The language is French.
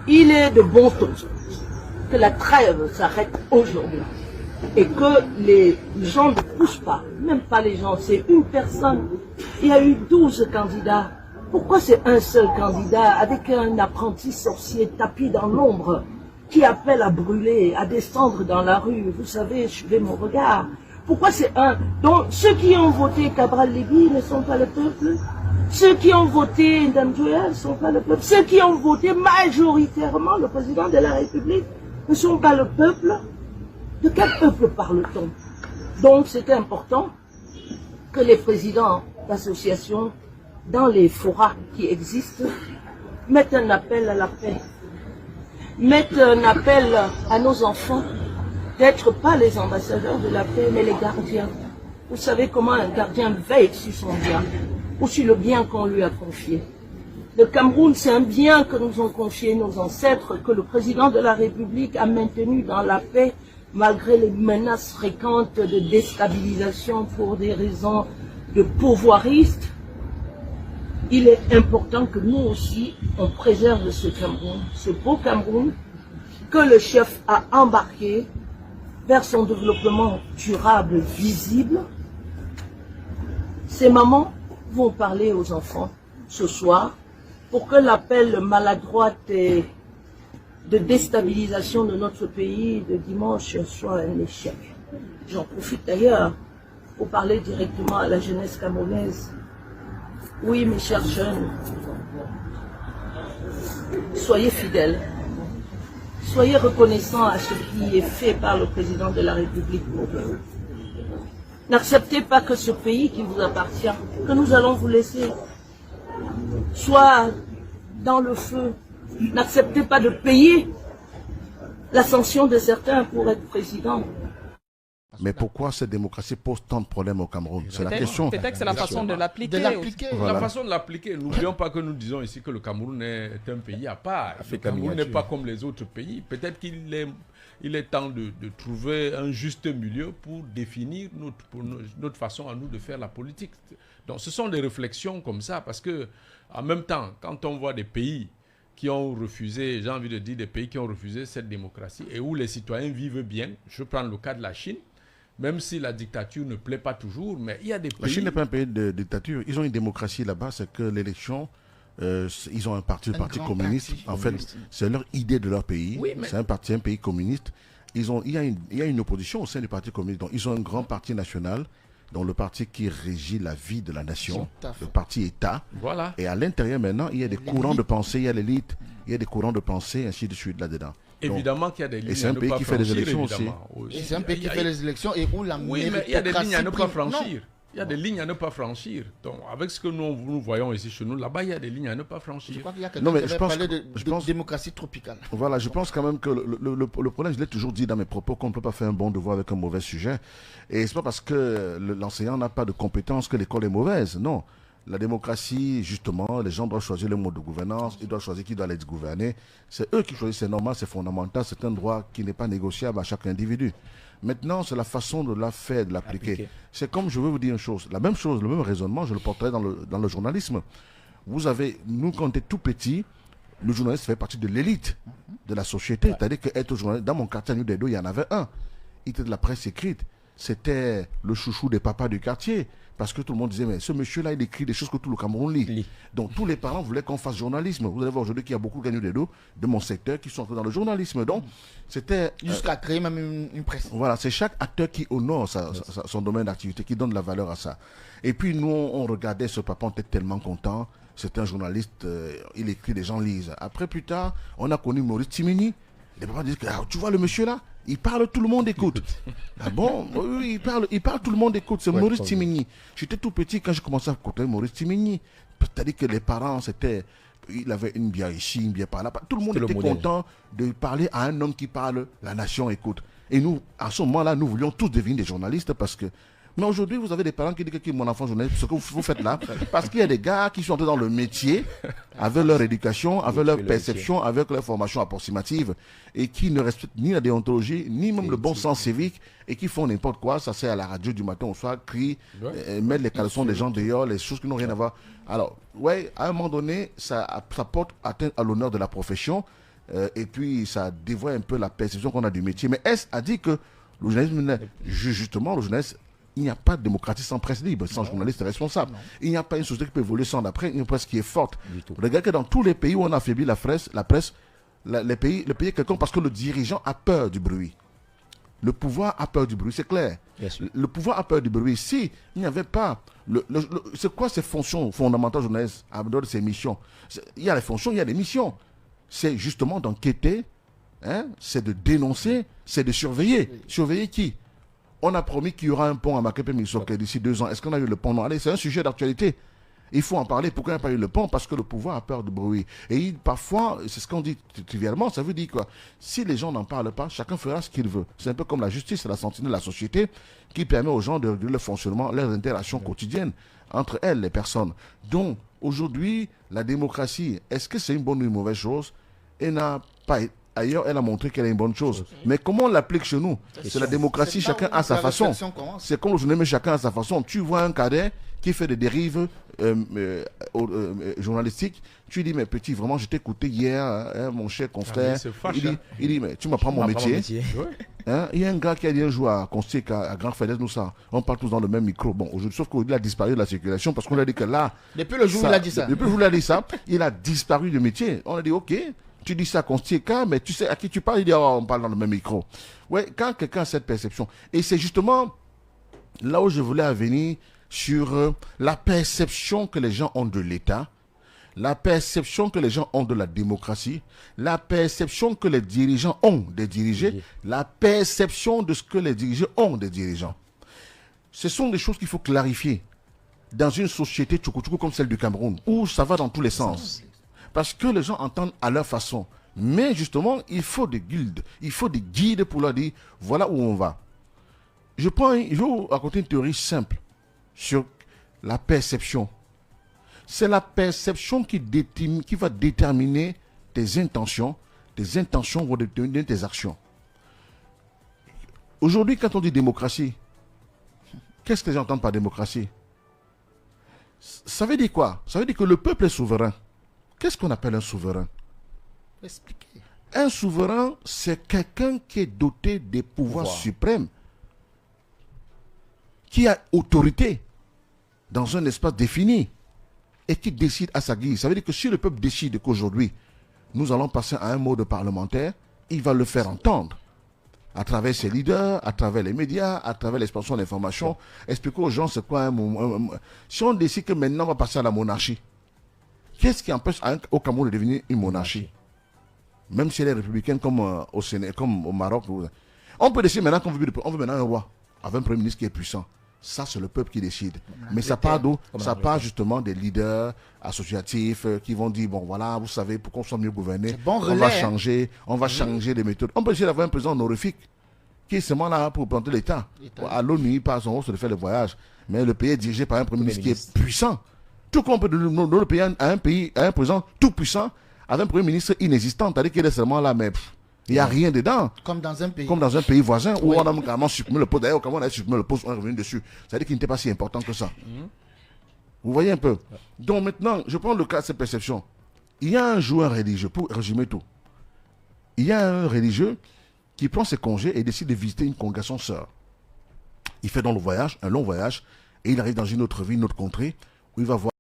il est de bon ton que la trêve s'arrête aujourd'hui et que les gens ne poussent pas, même pas les gens, c'est une personne. Il y a eu 12 candidats. Pourquoi c'est un seul candidat avec un apprenti sorcier tapis dans l'ombre qui appelle à brûler, à descendre dans la rue? Vous savez, suivez mon regard. Pourquoi c'est un? Donc, ceux qui ont voté Cabral-Lévy ne sont pas le peuple. Ceux qui ont voté Ndamdouya ne sont pas le peuple. Ceux qui ont voté majoritairement le président de la République ne sont pas le peuple. De quel peuple parle-t-on? Donc, c'était important que les présidents d'associations, dans les forats qui existent, mettent un appel à la paix, mettent un appel à nos enfants d'être pas les ambassadeurs de la paix, mais les gardiens. Vous savez comment un gardien veille sur son bien, ou sur le bien qu'on lui a confié. Le Cameroun, c'est un bien que nous ont confié nos ancêtres, que le président de la République a maintenu dans la paix, malgré les menaces fréquentes de déstabilisation pour des raisons de pouvoiristes. Il est important que nous aussi, on préserve ce Cameroun, ce beau Cameroun, que le chef a embarqué vers son développement durable, visible. Ces mamans vont parler aux enfants ce soir pour que l'appel maladroite et de déstabilisation de notre pays de dimanche soit un échec. J'en profite d'ailleurs pour parler directement à la jeunesse camerounaise. Oui, mes chers jeunes, soyez fidèles, soyez reconnaissants à ce qui est fait par le président de la République pour vous. N'acceptez pas que ce pays qui vous appartient, que nous allons vous laisser, soit dans le feu. N'acceptez pas de payer l'ascension de certains pour être président. Mais pourquoi cette démocratie pose tant de problèmes au Cameroun? C'est la question. Peut-être que c'est la façon de l'appliquer. Voilà. La façon de l'appliquer. N'oublions pas que nous disons ici que le Cameroun est un pays à part. Le Cameroun n'est pas comme les autres pays. Peut-être qu'il est temps de trouver un juste milieu pour définir notre façon à nous de faire la politique. Donc ce sont des réflexions comme ça parce que en même temps, quand on voit des pays qui ont refusé, j'ai envie de dire des pays qui ont refusé cette démocratie et où les citoyens vivent bien, je prends le cas de la Chine, même si la dictature ne plaît pas toujours, mais il y a des pays... La Chine n'est pas un pays de dictature. Ils ont une démocratie là-bas, c'est que l'élection, ils ont un parti communiste. En fait, c'est leur idée de leur pays. Oui, mais... C'est un pays communiste. Il y a une opposition au sein du parti communiste. Donc, ils ont un grand parti national, donc le parti qui régit la vie de la nation, le parti État. Voilà. Et à l'intérieur, maintenant, il y a des courants de pensée, il y a l'élite, il y a des courants de pensée, ainsi de suite là-dedans. Évidemment qu'il y a des lignes et c'est un pays qui fait des élections aussi. C'est un pays qui fait les élections et où la oui, mais il y a des lignes à ne pas franchir. Il y a des lignes à ne pas franchir. Donc, avec ce que nous voyons ici chez nous, là-bas, il y a des lignes à ne pas franchir. Je crois qu'il y a quelqu'un qui avait parlé de démocratie tropicale. Voilà, je pense quand même que le problème, je l'ai toujours dit dans mes propos, qu'on ne peut pas faire un bon devoir avec un mauvais sujet. Et c'est pas parce que l'enseignant n'a pas de compétences que l'école est mauvaise. Non. La démocratie, justement, les gens doivent choisir le mode de gouvernance, ils doivent choisir qui doit les gouverner. C'est eux qui choisissent, c'est normal, c'est fondamental, c'est un droit qui n'est pas négociable à chaque individu. Maintenant, c'est la façon de la faire, de l'appliquer. C'est comme, je veux vous dire une chose, la même chose, le même raisonnement, je le porterai dans le journalisme. Vous avez, nous, quand on était tout petit, le journaliste fait partie de l'élite de la société. C'est-à-dire qu'être journaliste, dans mon quartier à New Delhi, il y en avait un. Il était de la presse écrite. C'était le chouchou des papas du quartier. Parce que tout le monde disait, mais ce monsieur-là, il écrit des choses que tout le Cameroun lit. Donc tous les parents voulaient qu'on fasse journalisme. Vous allez voir aujourd'hui qu'il y a beaucoup de gagnants de mon secteur qui sont entrés dans le journalisme. Donc c'était... Jusqu'à créer même une presse. Voilà, c'est chaque acteur qui honore son domaine d'activité, qui donne de la valeur à ça. Et puis nous, on regardait ce papa, on était tellement content. C'était un journaliste, il écrit, les gens lisent. Après, plus tard, on a connu Maurice Timini. Les papas disent que, tu vois le monsieur là, il parle, tout le monde écoute. Ah bon? Oui, il parle, tout le monde écoute. C'est Maurice Timini. J'étais tout petit quand je commençais à côtoyer Maurice Timini. C'est-à-dire que les parents, il avait une bière ici, une bière par là. Tout le monde était content de parler à un homme qui parle, la nation écoute. Et nous, à ce moment-là, nous voulions tous devenir des journalistes parce que Mais aujourd'hui, vous avez des parents qui disent que mon enfant journaliste, ce que vous faites là, parce qu'il y a des gars qui sont entrés dans le métier, avec leur éducation, avec leur perception, avec leur formation approximative, et qui ne respectent ni la déontologie, ni même le bon sens civique, et qui font n'importe quoi. Ça, c'est à la radio du matin au soir, crient, mettre les caleçons des gens dehors, les choses qui n'ont rien à voir. Alors, ouais, à un moment donné, ça porte atteinte à l'honneur de la profession, et puis ça dévoie un peu la perception qu'on a du métier. Mais est-ce a dit que le journalisme, justement, le journaliste, il n'y a pas de démocratie sans presse libre, sans journaliste responsable. Il n'y a pas une société qui peut évoluer sans la presse, une presse qui est forte. Regardez que dans tous les pays où on a affaibli la presse, le pays est quelconque parce que le dirigeant a peur du bruit. Le pouvoir a peur du bruit, c'est clair. Le pouvoir a peur du bruit. Si il n'y avait pas... c'est quoi ces fonctions fondamentales journalistes à dehors de ces missions? Il y a les fonctions, il y a les missions. C'est justement d'enquêter, hein, c'est de dénoncer, c'est de surveiller. Surveiller qui? On a promis qu'il y aura un pont à Makepe-Misoke d'ici 2 ans. Est-ce qu'on a eu le pont? Non, allez, c'est un sujet d'actualité. Il faut en parler. Pourquoi il n'y a pas eu le pont? Parce que le pouvoir a peur du bruit. Et parfois, c'est ce qu'on dit trivialement, ça veut dire quoi? Si les gens n'en parlent pas, chacun fera ce qu'il veut. C'est un peu comme la justice, la sentinelle de la société, qui permet aux gens de réguler le fonctionnement, leurs interactions quotidiennes entre elles, les personnes. Donc, aujourd'hui, la démocratie, est-ce que c'est une bonne ou une mauvaise chose? Elle n'a pas été. Ailleurs, elle a montré qu'elle est une bonne chose. Mais comment on l'applique chez nous? C'est la démocratie, chacun a sa façon. C'est comme le journalisme, chacun a sa façon. Tu vois un cadet qui fait des dérives journalistiques, tu dis, mais petit, vraiment, je t'ai écouté hier, hein, mon cher confrère. Il dit, mais tu m'apprends mon métier. Hein? Il y a un gars qui a dit un jour à Constic, à Grand Fedez, nous ça, on parle tous dans le même micro. Bon, aujourd'hui, sauf qu'il a disparu de la circulation parce qu'on a dit que là... Depuis le jour où il a dit ça. Depuis le jour où il a dit ça, il a disparu du métier. On a dit, ok, tu dis ça à Constic, mais tu sais à qui tu parles, il dit, oh, on parle dans le même micro. Ouais, quand quelqu'un a cette perception, et c'est justement là où je voulais venir sur la perception que les gens ont de l'État, la perception que les gens ont de la démocratie, la perception que les dirigeants ont des dirigés, la perception de ce que les dirigés ont des dirigeants. Ce sont des choses qu'il faut clarifier dans une société tchoukou-tchoukou comme celle du Cameroun, où ça va dans tous les sens. Parce que les gens entendent à leur façon. Mais justement, il faut des guildes, il faut des guides pour leur dire, voilà où on va. Je vais vous raconter une théorie simple sur la perception. C'est la perception qui va déterminer tes intentions vont déterminer tes actions. Aujourd'hui, quand on dit démocratie, qu'est-ce que les gens entendent par démocratie? Ça veut dire quoi? Ça veut dire que le peuple est souverain. Qu'est-ce qu'on appelle un souverain? Expliquez. Un souverain, c'est quelqu'un qui est doté des pouvoirs suprêmes, qui a autorité dans un espace défini et qui décide à sa guise. Ça veut dire que si le peuple décide qu'aujourd'hui, nous allons passer à un mode parlementaire, il va le faire entendre à travers ses leaders, à travers les médias, à travers l'expansion de l'information. Expliquer aux gens c'est quoi si on décide que maintenant on va passer à la monarchie, qu'est-ce qui empêche au Cameroun de devenir une monarchie? Même si elle est républicaine comme au Sénégal, comme au Maroc. On peut décider maintenant qu'on veut maintenant un roi, avec un premier ministre qui est puissant. Ça, c'est le peuple qui décide. Mais ça part d'où? Ça part justement des leaders associatifs qui vont dire, bon voilà, vous savez, pour qu'on soit mieux gouverné, on va changer les méthodes. On peut essayer d'avoir un président honorifique qui est seulement là pour planter l'État. À l'ONU, par son rôle, c'est de faire le voyage. Mais le pays est dirigé par un premier ministre qui est puissant. Tout comme on peut donner le pays à un président tout puissant, avec un premier ministre inexistant, c'est-à-dire qu'il est seulement là, mais il n'y a rien dedans. Comme dans un pays. Comme dans un pays voisin où on a carrément supprimé le poste. D'ailleurs, quand on a supprimé le poste, on est revenu dessus. C'est-à-dire qu'il n'était pas si important que ça. Vous voyez un peu. Donc maintenant, je prends le cas de cette perception. Il y a un joueur religieux, pour résumer tout. Il y a un religieux qui prend ses congés et décide de visiter une congrégation sœur. Il fait donc le voyage, un long voyage, et il arrive dans une autre ville, une autre contrée, où il va voir